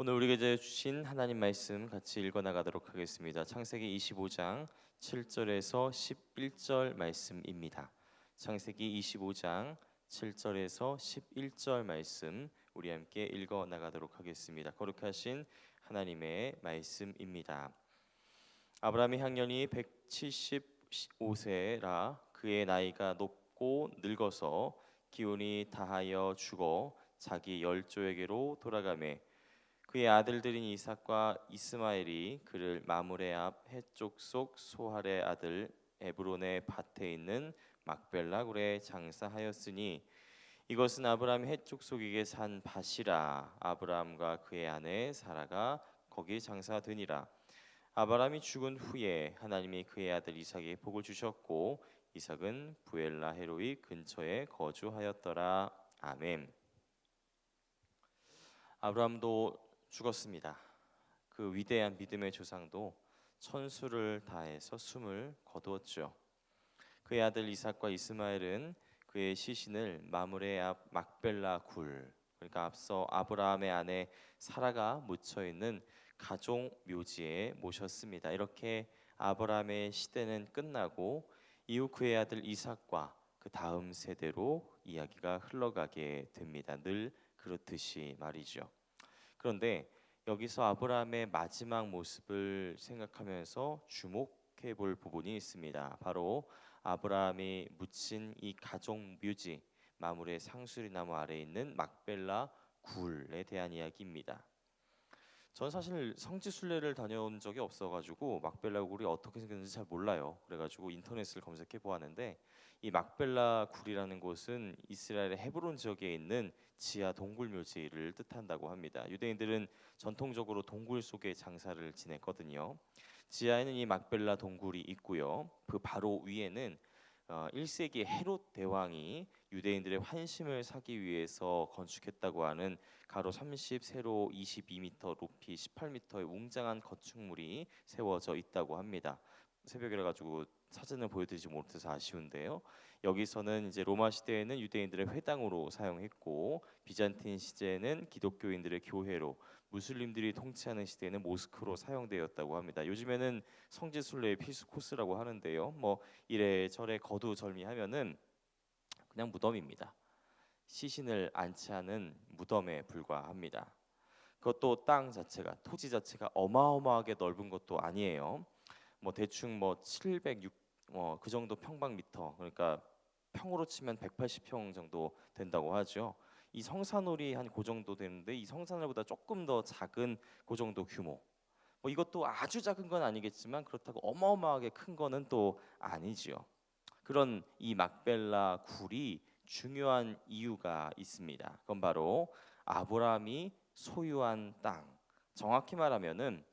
오늘 우리에게 주신 하나님 말씀 같이 읽어 나가도록 하겠습니다. 창세기 25장 7절에서 11절 말씀입니다. 창세기 25장 7절에서 11절 말씀 우리 함께 읽어 나가도록 하겠습니다. 거룩하신 하나님의 말씀입니다. 아브라함의 향년이 175세라 그의 나이가 높고 늙어서 기운이 다하여 죽어 자기 열조에게로 돌아가매 그의 아들들인 이삭과 이스마엘이 그를 마므레 앞 해쪽 속 소할의 아들 에브론의 밭에 있는 막벨라 굴에 장사하였으니 이것은 아브라함이 해쪽 속에게 산 밭이라. 아브라함과 그의 아내 사라가 거기 장사되니라. 아브라함이 죽은 후에 하나님이 그의 아들 이삭에게 복을 주셨고 이삭은 부엘라 헤로이 근처에 거주하였더라. 아멘. 아브라함도 죽었습니다. 그 위대한 믿음의 조상도 천수를 다해서 숨을 거두었죠. 그의 아들 이삭과 이스마엘은 그의 시신을 마므레 앞 막벨라 굴, 그러니까 앞서 아브라함의 아내 사라가 묻혀 있는 가족 묘지에 모셨습니다. 이렇게 아브라함의 시대는 끝나고 이후 그의 아들 이삭과 그 다음 세대로 이야기가 흘러가게 됩니다. 늘 그렇듯이 말이죠. 그런데 여기서 아브라함의 마지막 모습을 생각하면서 주목해 볼 부분이 있습니다. 바로 아브라함이 묻힌 이 가족 묘지 마므레 상수리 나무 아래에 있는 막벨라 굴에 대한 이야기입니다. 전 사실 성지순례를 다녀온 적이 없어가지고 막벨라 굴이 어떻게 생겼는지 잘 몰라요. 그래가지고 인터넷을 검색해 보았는데 이 막벨라 굴이라는 곳은 이스라엘의 헤브론 지역에 있는 지하 동굴 묘지를 뜻한다고 합니다. 유대인들은 전통적으로 동굴 속에 장사를 지냈거든요. 지하에는 이 막벨라 동굴이 있고요. 그 바로 위에는 1세기 헤롯 대왕이 유대인들의 환심을 사기 위해서 건축했다고 하는 가로 30, 세로 22m, 높이 18m의 웅장한 건축물이 세워져 있다고 합니다. 새벽이라 가지고 사진을 보여드리지 못해서 아쉬운데요. 여기서는 이제 로마 시대에는 유대인들의 회당으로 사용했고 비잔틴 시대에는 기독교인들의 교회로, 무슬림들이 통치하는 시대에는 모스크로 사용되었다고 합니다. 요즘에는 성지순례의 필수 코스라고 하는데요. 뭐 이래저래 거두절미하면은 그냥 무덤입니다. 시신을 안치하는 무덤에 불과합니다. 그것도 땅 자체가, 토지 자체가 어마어마하게 넓은 것도 아니에요. 뭐 대충 뭐 706, 그 정도 평방미터, 그러니까 평으로 치면 180평 정도 된다고 하죠. 이 성산홀이 한 그 정도 되는데 이 성산홀보다 조금 더 작은 그 정도 규모. 뭐 이것도 아주 작은 건 아니겠지만 그렇다고 어마어마하게 큰 거는 또 아니지요. 그런 이 막벨라 굴이 중요한 이유가 있습니다. 그건 바로 아브라함이 소유한 땅. 정확히 말하면은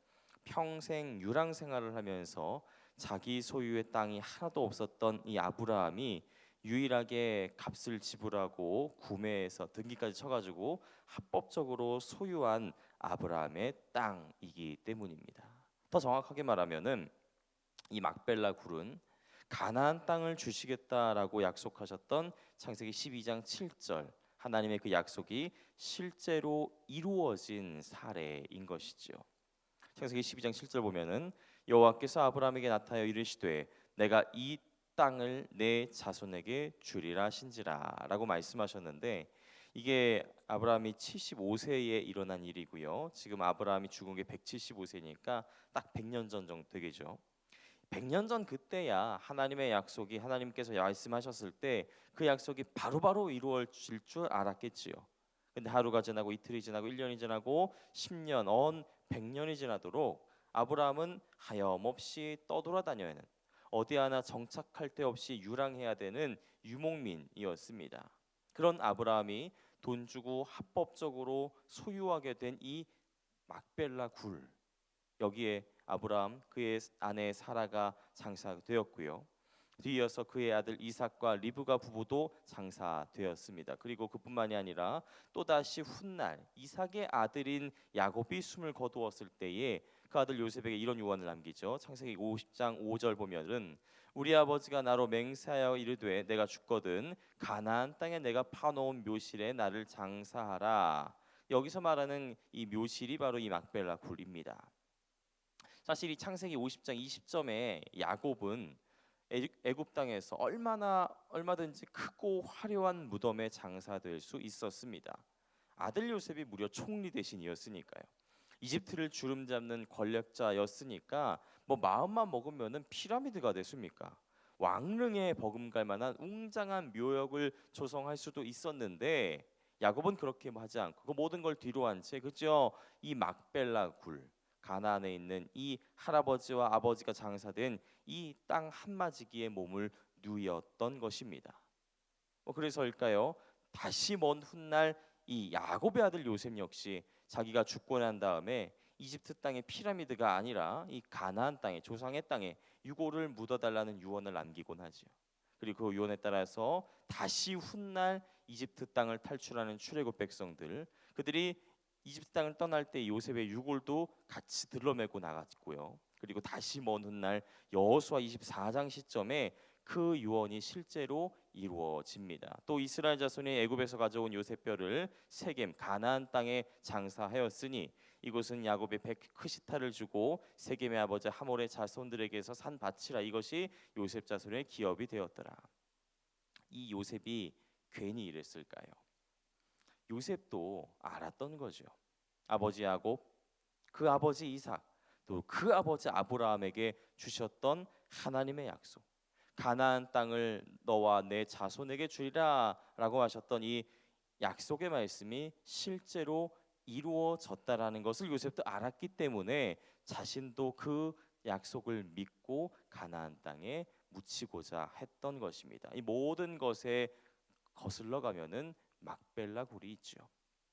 평생 유랑 생활을 하면서 자기 소유의 땅이 하나도 없었던 이 아브라함이 유일하게 값을 지불하고 구매해서 등기까지 쳐가지고 합법적으로 소유한 아브라함의 땅이기 때문입니다. 더 정확하게 말하면은 이 막벨라 굴은 가나안 땅을 주시겠다라고 약속하셨던 창세기 12장 7절 하나님의 그 약속이 실제로 이루어진 사례인 것이죠. 창세기 12장 7절 보면은 여호와께서 아브라함에게 나타나여 이르시되 내가 이 땅을 내 자손에게 주리라 하신지라라고 말씀하셨는데 이게 아브라함이 75세에 일어난 일이고요. 지금 아브라함이 죽은 게 175세니까 딱 100년 전 정도 되겠죠. 100년 전 그때야 하나님의 약속이 하나님께서 말씀하셨을 때 그 약속이 바로바로 이루어질 줄 알았겠지요. 근데 하루가 지나고 이틀이 지나고 1년이 지나고 10년, 100년이 지나도록 아브라함은 하염없이 떠돌아다녀야 하는 어디 하나 정착할 데 없이 유랑해야 되는 유목민이었습니다. 그런 아브라함이 돈 주고 합법적으로 소유하게 된 이 막벨라 굴 여기에 아브라함 그의 아내 사라가 장사되었고요. 뒤이어서 그의 아들 이삭과 리브가 부부도 장사되었습니다. 그리고 그뿐만이 아니라 또다시 훗날 이삭의 아들인 야곱이 숨을 거두었을 때에 그 아들 요셉에게 이런 유언을 남기죠. 창세기 50장 5절 보면은 우리 아버지가 나로 맹세하여 이르되 내가 죽거든 가나안 땅에 내가 파놓은 묘실에 나를 장사하라. 여기서 말하는 이 묘실이 바로 이 막벨라 굴입니다. 사실 이 창세기 50장 20점에 야곱은 애굽 땅에서 얼마든지 크고 화려한 무덤에 장사될 수 있었습니다. 아들 요셉이 무려 총리 대신이었으니까요. 이집트를 주름잡는 권력자였으니까 뭐 마음만 먹으면은 피라미드가 됐습니까? 왕릉에 버금갈 만한 웅장한 묘역을 조성할 수도 있었는데 야곱은 그렇게 하지 않고 그 모든 걸 뒤로 한 채 그죠? 이 막벨라 굴 가나안에 있는 이 할아버지와 아버지가 장사된 이 땅 한마지기에 몸을 누였던 것입니다. 그래서일까요? 다시 먼 훗날 이 야곱의 아들 요셉 역시 자기가 죽고 난 다음에 이집트 땅의 피라미드가 아니라 이 가나안 땅의 조상의 땅에 유골을 묻어달라는 유언을 남기곤 하지요. 그리고 그 유언에 따라서 다시 훗날 이집트 땅을 탈출하는 출애굽 백성들 그들이 이집트 땅을 떠날 때 요셉의 유골도 같이 들러매고 나갔고요. 그리고 다시 먼 훗날 여호수아 24장 시점에 그 유언이 실제로 이루어집니다. 또 이스라엘 자손이 애굽에서 가져온 요셉뼈를 세겜 가나안 땅에 장사하였으니 이곳은 야곱의 크시타를 주고 세겜의 아버지 하몰의 자손들에게서 산 밭이라 이것이 요셉 자손의 기업이 되었더라. 이 요셉이 괜히 이랬을까요? 요셉도 알았던 거죠. 아버지 야곱, 그 아버지 이삭, 또 그 아버지 아브라함에게 주셨던 하나님의 약속. 가나안 땅을 너와 내 자손에게 주리라라고 하셨던 이 약속의 말씀이 실제로 이루어졌다라는 것을 요셉도 알았기 때문에 자신도 그 약속을 믿고 가나안 땅에 묻히고자 했던 것입니다. 이 모든 것에 거슬러 가면은 막벨라 굴이 있죠.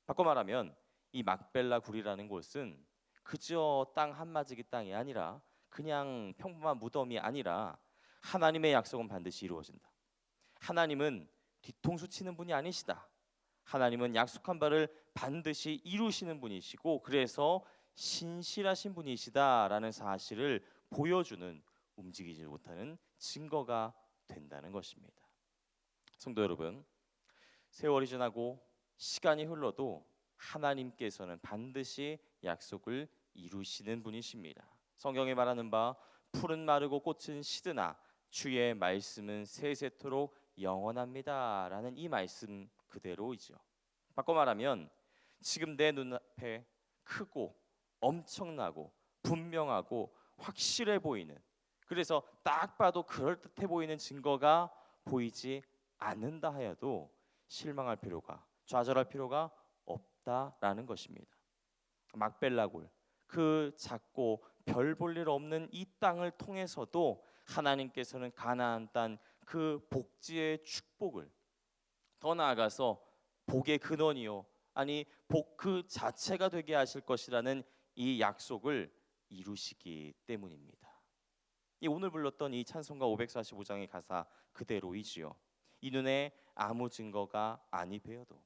바꿔 말하면 이 막벨라 굴이라는 곳은 그저 땅 한마지기 땅이 아니라 그냥 평범한 무덤이 아니라 하나님의 약속은 반드시 이루어진다. 하나님은 뒤통수 치는 분이 아니시다. 하나님은 약속한 바를 반드시 이루시는 분이시고 그래서 신실하신 분이시다라는 사실을 보여주는 움직이지 못하는 증거가 된다는 것입니다. 성도 여러분, 세월이 지나고 시간이 흘러도 하나님께서는 반드시 약속을 이루시는 분이십니다. 성경에 말하는 바 푸른 마르고 꽃은 시드나 주의 말씀은 세세토록 영원합니다라는 이 말씀 그대로이죠. 바꿔 말하면 지금 내 눈앞에 크고 엄청나고 분명하고 확실해 보이는 그래서 딱 봐도 그럴듯해 보이는 증거가 보이지 않는다 하여도 실망할 필요가 좌절할 필요가 없다라는 것입니다. 막벨라굴 그 작고 별 볼 일 없는 이 땅을 통해서도 하나님께서는 가나안 땅 그 복지의 축복을 더 나아가서 복의 근원이요 아니 복 그 자체가 되게 하실 것이라는 이 약속을 이루시기 때문입니다. 이 오늘 불렀던 이 찬송가 545장의 가사 그대로이지요. 이 눈에 아무 증거가 아니 배어도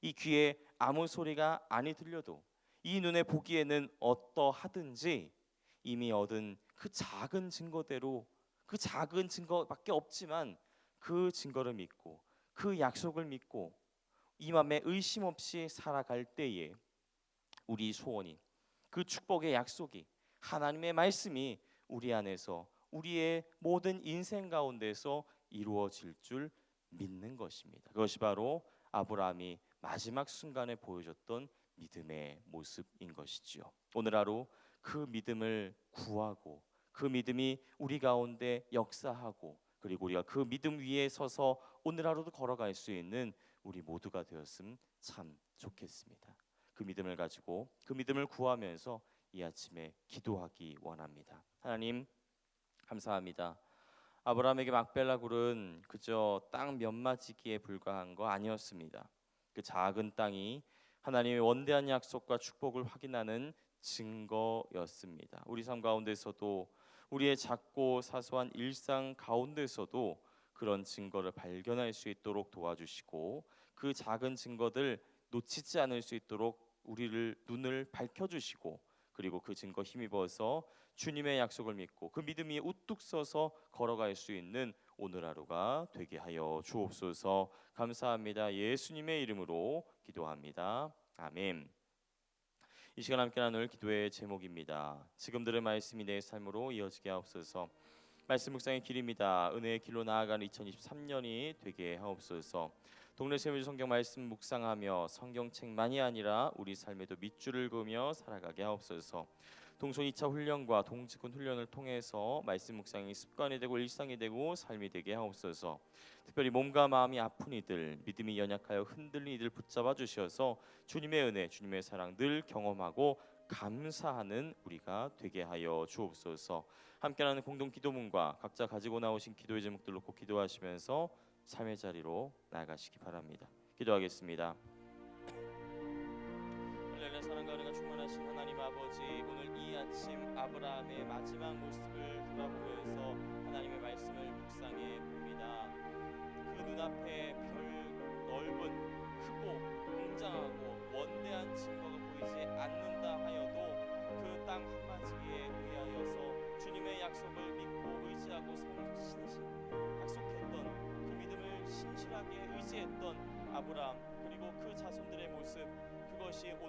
이 귀에 아무 소리가 아니 들려도 이 눈에 보기에는 어떠하든지 이미 얻은 그 작은 증거대로 그 작은 증거밖에 없지만 그 증거를 믿고 그 약속을 믿고 이 맘에 의심 없이 살아갈 때에 우리 소원이 그 축복의 약속이 하나님의 말씀이 우리 안에서 우리의 모든 인생 가운데서 이루어질 줄 믿는 것입니다. 그것이 바로 아브라함이 마지막 순간에 보여줬던 믿음의 모습인 것이지요. 오늘 하루 그 믿음을 구하고 그 믿음이 우리 가운데 역사하고 그리고 우리가 그 믿음 위에 서서 오늘 하루도 걸어갈 수 있는 우리 모두가 되었으면 참 좋겠습니다. 그 믿음을 가지고 그 믿음을 구하면서 이 아침에 기도하기 원합니다. 하나님 감사합니다. 아브라함에게 막벨라 굴은 그저 땅 몇마지기에 불과한 거 아니었습니다. 그 작은 땅이 하나님의 원대한 약속과 축복을 확인하는 증거였습니다. 우리 삶 가운데서도 우리의 작고 사소한 일상 가운데서도 그런 증거를 발견할 수 있도록 도와주시고 그 작은 증거들 놓치지 않을 수 있도록 우리를 눈을 밝혀주시고 그리고 그 증거 힘입어서 주님의 약속을 믿고 그 믿음이 우뚝 서서 걸어갈 수 있는 오늘 하루가 되게 하여 주옵소서. 감사합니다. 예수님의 이름으로 기도합니다. 아멘. 이 시간 함께 나눌 기도의 제목입니다. 지금 들은 말씀이 내 삶으로 이어지게 하옵소서. 말씀 묵상의 길입니다. 은혜의 길로 나아가는 2023년이 되게 하옵소서. 동네 세미주 성경 말씀 묵상하며 성경책만이 아니라 우리 삶에도 밑줄을 그으며 살아가게 하옵소서. 동선 2차 훈련과 동직군 훈련을 통해서 말씀 묵상이 습관이 되고 일상이 되고 삶이 되게 하옵소서. 특별히 몸과 마음이 아픈 이들, 믿음이 연약하여 흔들린 이들 붙잡아 주셔서 주님의 은혜, 주님의 사랑 늘 경험하고 감사하는 우리가 되게 하여 주옵소서. 함께하는 공동 기도문과 각자 가지고 나오신 기도의 제목들로 꼭 기도하시면서 삶의 자리로 나아가시기 바랍니다. 기도하겠습니다. 할렐루야. 사랑과 은혜가 충만하신 하나님 아버지, 오늘 이 아침 아브라함의 마지막 모습을 돌아보면서 하나님의 말씀을 묵상해 봅니다. 그 눈앞에 별 넓은 크고 웅장하고 원대한 증거가 보이지 않는다 하여도 그 땅 한마디에 의하여서 주님의 약속을 믿고 의지하고 약속했던 그 믿음을 신실하게 의지했던 아브라함, 그리고 그 자손들의 모습, 그것이 오늘